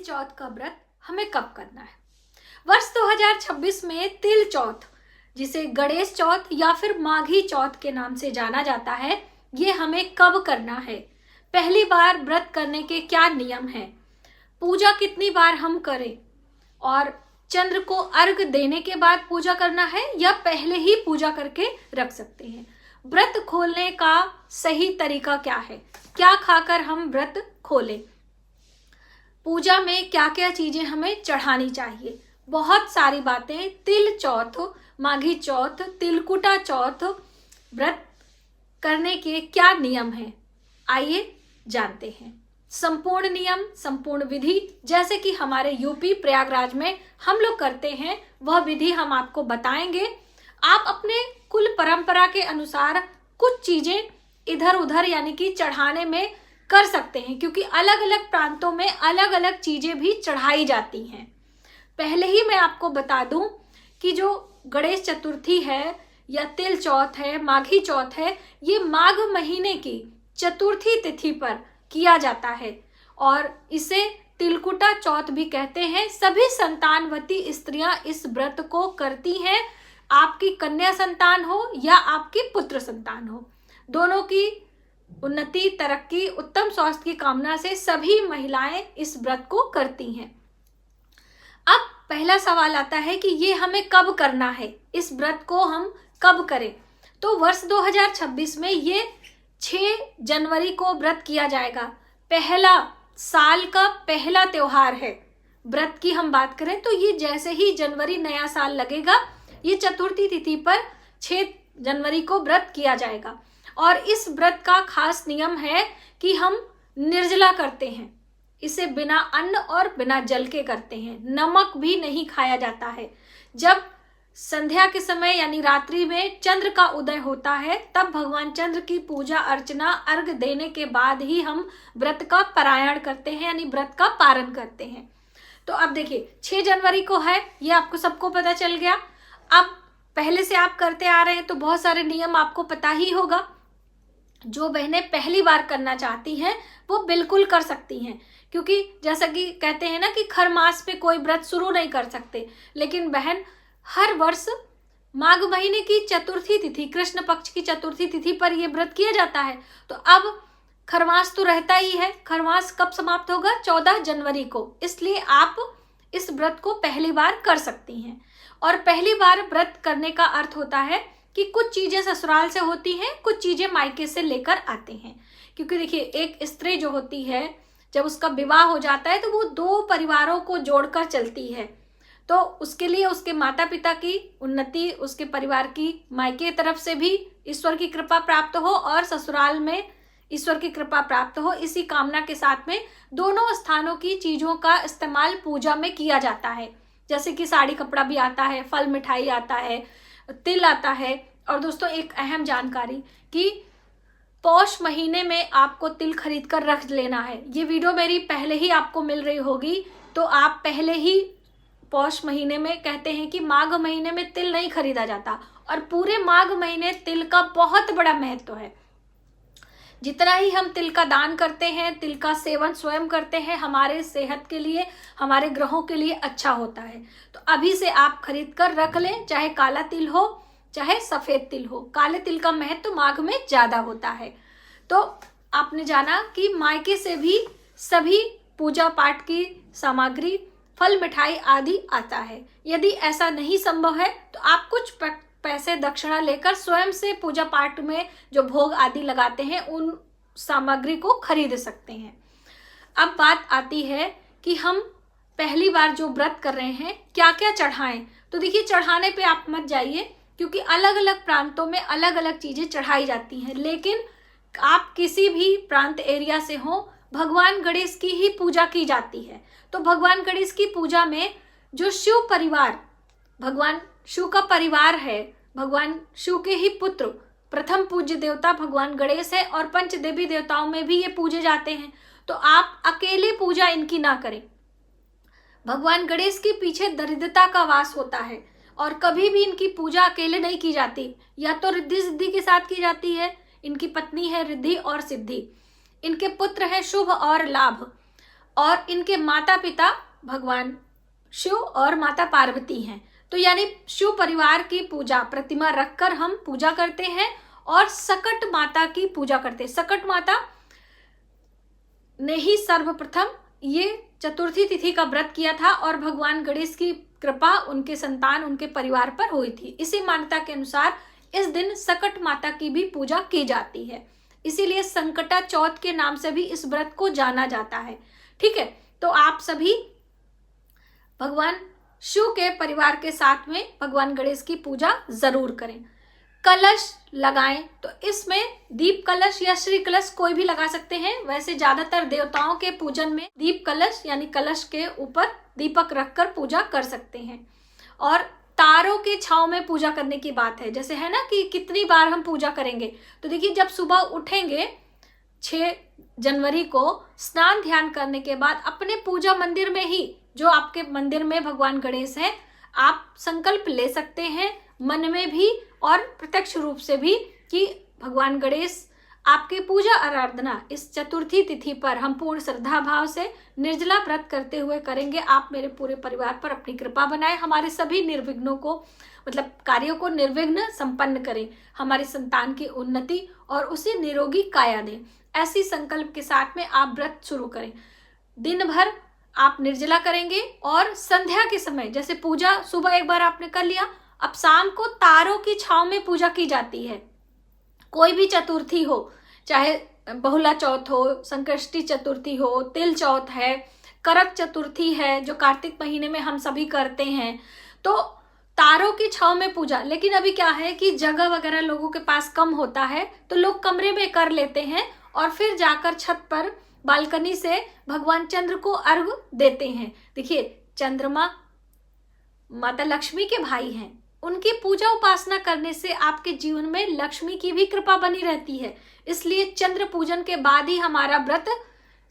चौथ का व्रत हमें कब करना है। वर्ष 2026 में तिल चौथ, जिसे गणेश चौथ या फिर माघी चौथ के नाम से जाना जाता है, ये हमें कब करना है। पहली बार व्रत करने के क्या नियम हैं, पूजा कितनी बार हम करें, और चंद्र को अर्घ देने के बाद पूजा करना है या पहले ही पूजा करके रख सकते हैं। व्रत खोलने का सही तरीका क्या है, क्या खाकर हम व्रत खोलें, पूजा में क्या क्या चीजें हमें चढ़ानी चाहिए, बहुत सारी बातें। तिल चौथ, माघी चौथ, तिलकुटा चौथ व्रत करने के क्या नियम हैं, आइए जानते हैं। संपूर्ण नियम, संपूर्ण विधि, जैसे कि हमारे यूपी प्रयागराज में हम लोग करते हैं, वह विधि हम आपको बताएंगे। आप अपने कुल परंपरा के अनुसार कुछ चीजें इधर उधर यानी कि चढ़ाने में कर सकते हैं, क्योंकि अलग अलग प्रांतों में अलग अलग चीजें भी चढ़ाई जाती हैं। पहले ही मैं आपको बता दूं कि जो गणेश चतुर्थी है या तिल चौथ है, माघी चौथ है, ये माघ महीने की चतुर्थी तिथि पर किया जाता है और इसे तिलकुटा चौथ भी कहते हैं। सभी संतानवती स्त्रियां इस व्रत को करती हैं। आपकी कन्या संतान हो या आपकी पुत्र संतान हो, दोनों की उन्नति, तरक्की, उत्तम स्वास्थ्य की कामना से सभी महिलाएं इस व्रत को करती हैं। अब पहला सवाल आता है कि ये हमें कब करना है, इस व्रत को हम कब करें। तो वर्ष 2026 में ये 6 जनवरी को व्रत किया जाएगा। पहला साल का पहला त्योहार है। व्रत की हम बात करें तो ये जैसे ही जनवरी नया साल लगेगा, ये चतुर्थी तिथि पर 6 जनवरी को व्रत किया जाएगा। और इस व्रत का खास नियम है कि हम निर्जला करते हैं, इसे बिना अन्न और बिना जल के करते हैं। नमक भी नहीं खाया जाता है। जब संध्या के समय यानी रात्रि में चंद्र का उदय होता है, तब भगवान चंद्र की पूजा अर्चना अर्घ देने के बाद ही हम व्रत का पारायण करते हैं, यानी व्रत का पारण करते हैं। तो अब देखिए 6 जनवरी को है, ये आपको सबको पता चल गया। अब पहले से आप करते आ रहे हैं तो बहुत सारे नियम आपको पता ही होगा। जो बहनें पहली बार करना चाहती हैं वो बिल्कुल कर सकती हैं, क्योंकि जैसा कि कहते हैं ना कि खर मास पे कोई व्रत शुरू नहीं कर सकते, लेकिन बहन हर वर्ष माघ महीने की चतुर्थी तिथि, कृष्ण पक्ष की चतुर्थी तिथि पर यह व्रत किया जाता है। तो अब खरमास तो रहता ही है। खरमास कब समाप्त होगा? 14 जनवरी को। इसलिए आप इस व्रत को पहली बार कर सकती हैं। और पहली बार व्रत करने का अर्थ होता है कि कुछ चीजें ससुराल से होती हैं, कुछ चीजें मायके से लेकर आते हैं। क्योंकि देखिए एक स्त्री जो होती है, जब उसका विवाह हो जाता है तो वो 2 परिवारों को जोड़कर चलती है। तो उसके लिए उसके माता पिता की उन्नति, उसके परिवार की मायके तरफ से भी ईश्वर की कृपा प्राप्त हो और ससुराल में ईश्वर की कृपा प्राप्त हो, इसी कामना के साथ में दोनों स्थानों की चीजों का इस्तेमाल पूजा में किया जाता है। जैसे कि साड़ी कपड़ा भी आता है, फल मिठाई आता है, तिल आता है। और दोस्तों एक अहम जानकारी कि पौष महीने में आपको तिल खरीद कर रख लेना है। ये वीडियो मेरी पहले ही आपको मिल रही होगी, तो आप पहले ही पौष महीने में कहते हैं कि माघ महीने में तिल नहीं खरीदा जाता, और पूरे माघ महीने तिल का बहुत बड़ा महत्व है। जितना ही हम तिल का दान करते हैं, तिल का सेवन स्वयं करते हैं, हमारे सेहत के लिए, हमारे ग्रहों के लिए अच्छा होता है। तो अभी से आप खरीद कर रख लें, चाहे काला तिल हो चाहे सफेद तिल हो। काले तिल का महत्व माघ में ज्यादा होता है। तो आपने जाना कि मायके से भी सभी पूजा पाठ की सामग्री, फल मिठाई आदि आता है। यदि ऐसा नहीं संभव है तो आप कुछ पैसे दक्षिणा लेकर स्वयं से पूजा पाठ में जो भोग आदि लगाते हैं उन सामग्री को खरीद सकते हैं। अब बात आती है कि हम पहली बार जो व्रत कर रहे हैं क्या क्या चढ़ाएं। तो देखिए चढ़ाने पे आप मत जाइए, क्योंकि अलग अलग प्रांतों में अलग अलग चीजें चढ़ाई जाती हैं। लेकिन आप किसी भी प्रांत एरिया से हो, भगवान गणेश की ही पूजा की जाती है। तो भगवान गणेश की पूजा में जो शिव परिवार, भगवान शिव का परिवार है, भगवान शिव के ही पुत्र प्रथम पूज्य देवता भगवान गणेश है, और पंच देवी देवताओं में भी ये पूजे जाते हैं। तो आप अकेले पूजा इनकी ना करें। भगवान गणेश के पीछे दरिद्रता का वास होता है, और कभी भी इनकी पूजा अकेले नहीं की जाती। या तो रिद्धि सिद्धि के साथ की जाती है, इनकी पत्नी है रिद्धि और सिद्धि, इनके पुत्र है शुभ और लाभ। और इनके माता पिता भगवान शिव और माता पार्वती हैं। तो यानी शिव परिवार की पूजा प्रतिमा रखकर हम पूजा करते हैं और सकट माता की पूजा करते हैं। सकट माता ने ही सर्वप्रथम ये चतुर्थी तिथि का व्रत किया था और भगवान गणेश की कृपा उनके संतान, उनके परिवार पर हुई थी। इसी मान्यता के अनुसार इस दिन सकट माता की भी पूजा की जाती है, इसीलिए संकटा चौथ के नाम से भी इस व्रत को जाना जाता है। ठीक है, तो आप सभी भगवान शिव के परिवार के साथ में भगवान गणेश की पूजा जरूर करें। कलश लगाएं, तो इसमें दीप कलश या श्री कलश कोई भी लगा सकते हैं। वैसे ज्यादातर देवताओं के पूजन में दीप कलश यानी कलश के ऊपर दीपक रखकर पूजा कर सकते हैं। और तारों के छांव में पूजा करने की बात है, जैसे है ना कि कितनी बार हम पूजा करेंगे। तो देखिए, जब सुबह उठेंगे 6 जनवरी को स्नान ध्यान करने के बाद अपने पूजा मंदिर में ही, जो आपके मंदिर में भगवान गणेश हैं, आप संकल्प ले सकते हैं मन में भी और प्रत्यक्ष रूप से भी कि भगवान गणेश आपके पूजा आराधना इस चतुर्थी तिथि पर हम पूर्ण श्रद्धा भाव से निर्जला व्रत करते हुए करेंगे। आप मेरे पूरे परिवार पर अपनी कृपा बनाएं, हमारे सभी निर्विघ्नों को मतलब कार्यों को निर्विघ्न संपन्न करें, हमारी संतान की उन्नति और उसे निरोगी काया दें। ऐसी संकल्प के साथ में आप व्रत शुरू करें। दिन भर आप निर्जला करेंगे और संध्या के समय, जैसे पूजा सुबह एक बार आपने कर लिया, अब शाम को तारों की छांव में पूजा की जाती है। कोई भी चतुर्थी हो, चाहे बहुला चौथ हो, संकष्टी चतुर्थी हो, तिल चौथ है, करक चतुर्थी है जो कार्तिक महीने में हम सभी करते हैं, तो तारों की छांव में पूजा। लेकिन अभी क्या है कि जगह वगैरह लोगों के पास कम होता है, तो लोग कमरे में कर लेते हैं और फिर जाकर छत पर बालकनी से भगवान चंद्र को अर्घ देते हैं। देखिए, चंद्रमा माता लक्ष्मी के भाई हैं, उनकी पूजा उपासना करने से आपके जीवन में लक्ष्मी की भी कृपा बनी रहती है। इसलिए चंद्र पूजन के बाद ही हमारा व्रत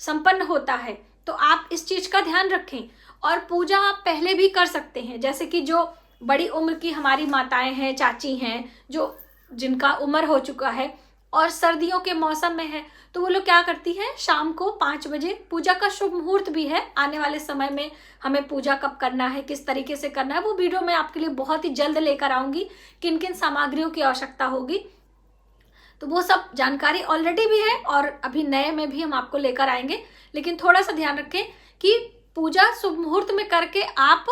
संपन्न होता है। तो आप इस चीज का ध्यान रखें। और पूजा आप पहले भी कर सकते हैं, जैसे कि जो बड़ी उम्र की हमारी माताएं हैं, चाची हैं, जो जिनका उम्र हो चुका है और सर्दियों के मौसम में है, तो वो लोग क्या करती हैं, शाम को 5 बजे पूजा का शुभ मुहूर्त भी है। आने वाले समय में हमें पूजा कब करना है, किस तरीके से करना है, वो वीडियो मैं आपके लिए बहुत ही जल्द लेकर आऊंगी। किन किन सामग्रियों की आवश्यकता होगी, तो वो सब जानकारी ऑलरेडी भी है और अभी नए में भी हम आपको लेकर आएंगे। लेकिन थोड़ा सा ध्यान रखें कि पूजा शुभ मुहूर्त में करके आप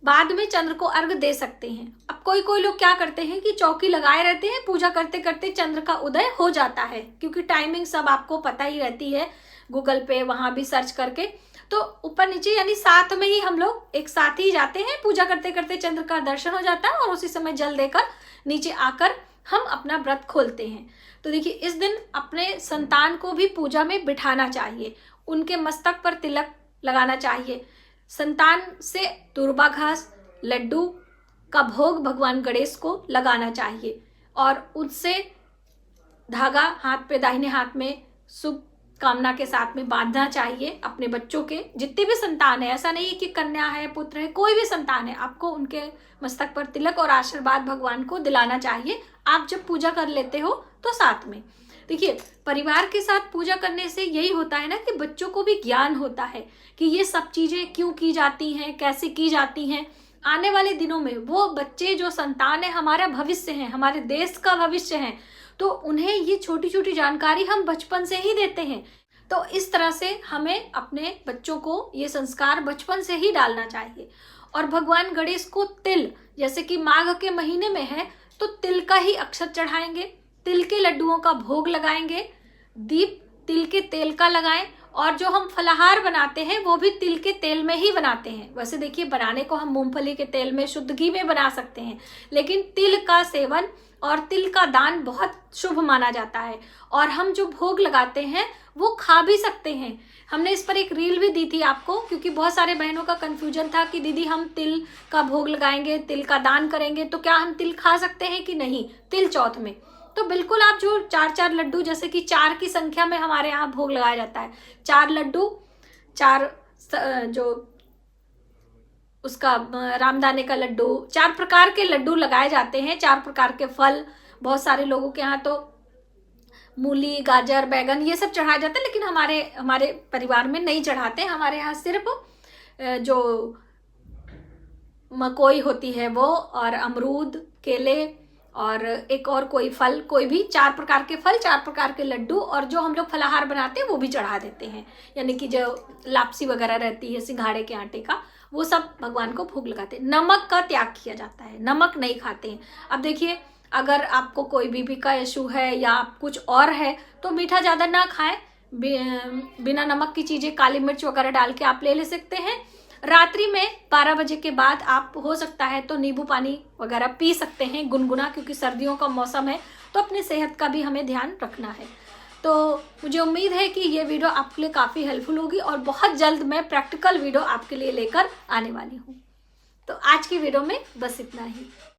बाद में चंद्र को अर्घ दे सकते हैं। अब कोई कोई लोग क्या करते हैं कि चौकी लगाए रहते हैं, पूजा करते करते चंद्र का उदय हो जाता है, क्योंकि टाइमिंग सब आपको पता ही रहती है, गूगल पे वहां भी सर्च करके। तो ऊपर नीचे यानी साथ में ही हम लोग एक साथ ही जाते हैं, पूजा करते करते चंद्र का दर्शन हो जाता है और उसी समय जल देकर नीचे आकर हम अपना व्रत खोलते हैं। तो देखिए, इस दिन अपने संतान को भी पूजा में बिठाना चाहिए, उनके मस्तक पर तिलक लगाना चाहिए। संतान से दूर्वा घास, लड्डू का भोग भगवान गणेश को लगाना चाहिए और उससे धागा हाथ पे, दाहिने हाथ में शुभ कामना के साथ में बांधना चाहिए। अपने बच्चों के जितने भी संतान है, ऐसा नहीं है कि कन्या है, पुत्र है, कोई भी संतान है, आपको उनके मस्तक पर तिलक और आशीर्वाद भगवान को दिलाना चाहिए। आप जब पूजा कर लेते हो तो साथ में देखिए, परिवार के साथ पूजा करने से यही होता है ना कि बच्चों को भी ज्ञान होता है कि ये सब चीजें क्यों की जाती हैं, कैसे की जाती हैं। आने वाले दिनों में वो बच्चे, जो संतान है, हमारा भविष्य है, हमारे देश का भविष्य है, तो उन्हें ये छोटी छोटी जानकारी हम बचपन से ही देते हैं। तो इस तरह से हमें अपने बच्चों को ये संस्कार बचपन से ही डालना चाहिए। और भगवान गणेश को तिल, जैसे कि माघ के महीने में है, तो तिल का ही अक्षत चढ़ाएंगे, तिल के लड्डुओं का भोग लगाएंगे, दीप तिल के तेल का लगाएं। और जो हम फलाहार बनाते हैं वो भी तिल के तेल में ही बनाते हैं। वैसे देखिए, बनाने को हम मूंगफली के तेल में, शुद्ध घी में बना सकते हैं, लेकिन तिल का सेवन और तिल का दान बहुत शुभ माना जाता है। और हम जो भोग लगाते हैं वो खा भी सकते हैं। हमने इस पर एक रील भी दी थी आपको, क्योंकि बहुत सारे बहनों का कंफ्यूजन था कि दीदी हम तिल का भोग लगाएंगे, तिल का दान करेंगे, तो क्या हम तिल खा सकते हैं कि नहीं तिल चौथ में। तो बिल्कुल, आप जो 4-4 लड्डू, जैसे कि 4 की संख्या में हमारे यहाँ भोग लगाया जाता है, 4 लड्डू, 4 जो उसका रामदाने का लड्डू, 4 प्रकार के लड्डू लगाए जाते हैं, 4 प्रकार के फल। बहुत सारे लोगों के यहाँ तो मूली, गाजर, बैगन ये सब चढ़ाया जाता है, लेकिन हमारे परिवार में नहीं चढ़ाते। हमारे यहाँ सिर्फ जो मकोई होती है वो, और अमरूद, केले, और एक और कोई फल, कोई भी 4 प्रकार के फल, 4 प्रकार के लड्डू, और जो हम लोग फलाहार बनाते हैं वो भी चढ़ा देते हैं। यानी कि जो लापसी वगैरह रहती है सिंघाड़े के आटे का, वो सब भगवान को भोग लगाते हैं। नमक का त्याग किया जाता है, नमक नहीं खाते हैं। अब देखिए, अगर आपको कोई बीपी का इशू है या कुछ और है तो मीठा ज़्यादा ना खाएं। बिना नमक की चीज़ें, काली मिर्च वगैरह डाल के आप ले सकते हैं। रात्रि में 12 बजे के बाद आप हो सकता है तो नींबू पानी वगैरह पी सकते हैं गुनगुना, क्योंकि सर्दियों का मौसम है तो अपनी सेहत का भी हमें ध्यान रखना है। तो मुझे उम्मीद है कि ये वीडियो आपके लिए काफ़ी हेल्पफुल होगी, और बहुत जल्द मैं प्रैक्टिकल वीडियो आपके लिए लेकर आने वाली हूँ। तो आज की वीडियो में बस इतना ही।